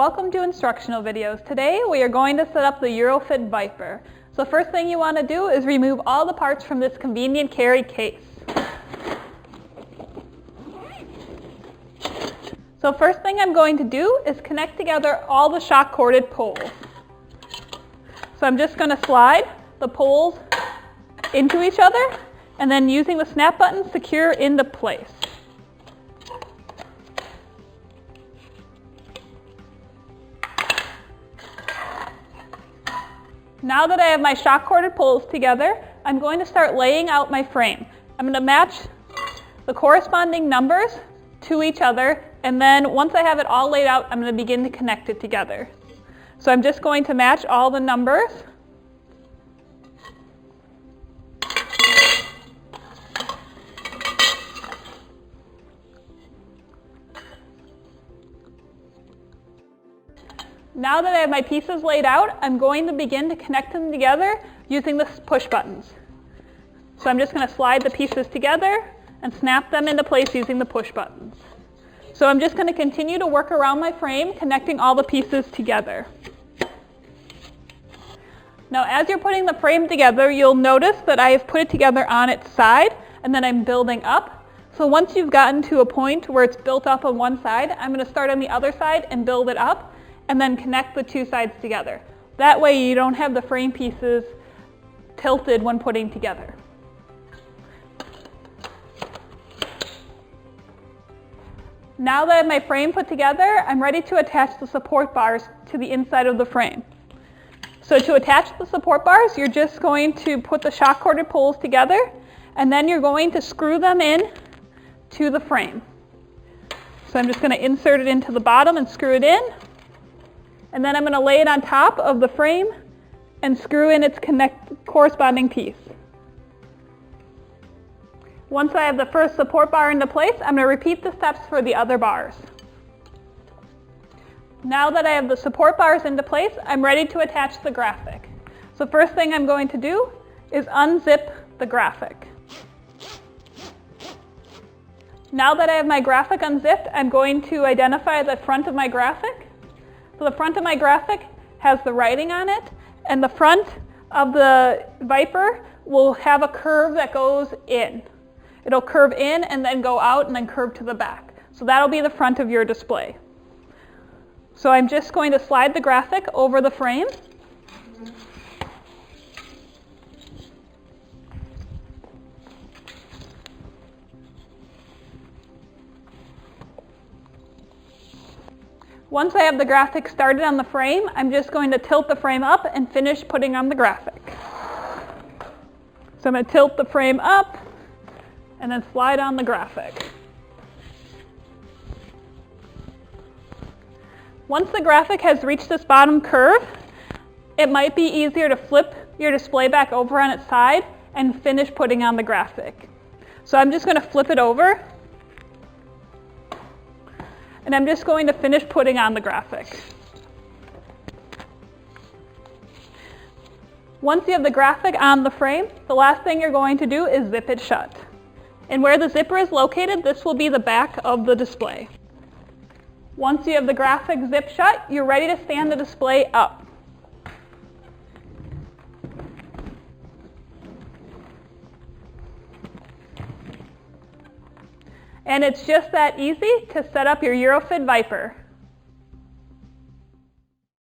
Welcome to instructional videos. Today we are going to set up the EuroFit Viper. So first thing you want to do is remove all the parts from this convenient carry case. So first thing I'm going to do is connect together all the shock corded poles. So I'm just going to slide the poles into each other and then using the snap button secure into place. Now that I have my shock corded poles together, I'm going to start laying out my frame. I'm going to match the corresponding numbers to each other, and then once I have it all laid out, I'm going to begin to connect it together. So I'm just going to match all the numbers. Now that I have my pieces laid out, I'm going to begin to connect them together using the push buttons. So I'm just going to slide the pieces together and snap them into place using the push buttons. So I'm just going to continue to work around my frame, connecting all the pieces together. Now as you're putting the frame together, you'll notice that I have put it together on its side and then I'm building up. So once you've gotten to a point where it's built up on one side, I'm going to start on the other side and build it up, and then connect the two sides together. That way you don't have the frame pieces tilted when putting together. Now that I have my frame put together, I'm ready to attach the support bars to the inside of the frame. So to attach the support bars, you're just going to put the shock corded poles together, and then you're going to screw them in to the frame. So I'm just going to insert it into the bottom and screw it in. And then I'm going to lay it on top of the frame and screw in its corresponding piece. Once I have the first support bar into place, I'm going to repeat the steps for the other bars. Now that I have the support bars into place, I'm ready to attach the graphic. So first thing I'm going to do is unzip the graphic. Now that I have my graphic unzipped, I'm going to identify the front of my graphic. So the front of my graphic has the writing on it, and the front of the Viper will have a curve that goes in. It'll curve in and then go out and then curve to the back. So that'll be the front of your display. So I'm just going to slide the graphic over the frame. Once I have the graphic started on the frame, I'm just going to tilt the frame up and finish putting on the graphic. So I'm going to tilt the frame up and then slide on the graphic. Once the graphic has reached this bottom curve, it might be easier to flip your display back over on its side and finish putting on the graphic. So I'm just going to flip it over. And I'm just going to finish putting on the graphic. Once you have the graphic on the frame, the last thing you're going to do is zip it shut. And where the zipper is located, this will be the back of the display. Once you have the graphic zipped shut, you're ready to stand the display up. And it's just that easy to set up your EuroFit Viper.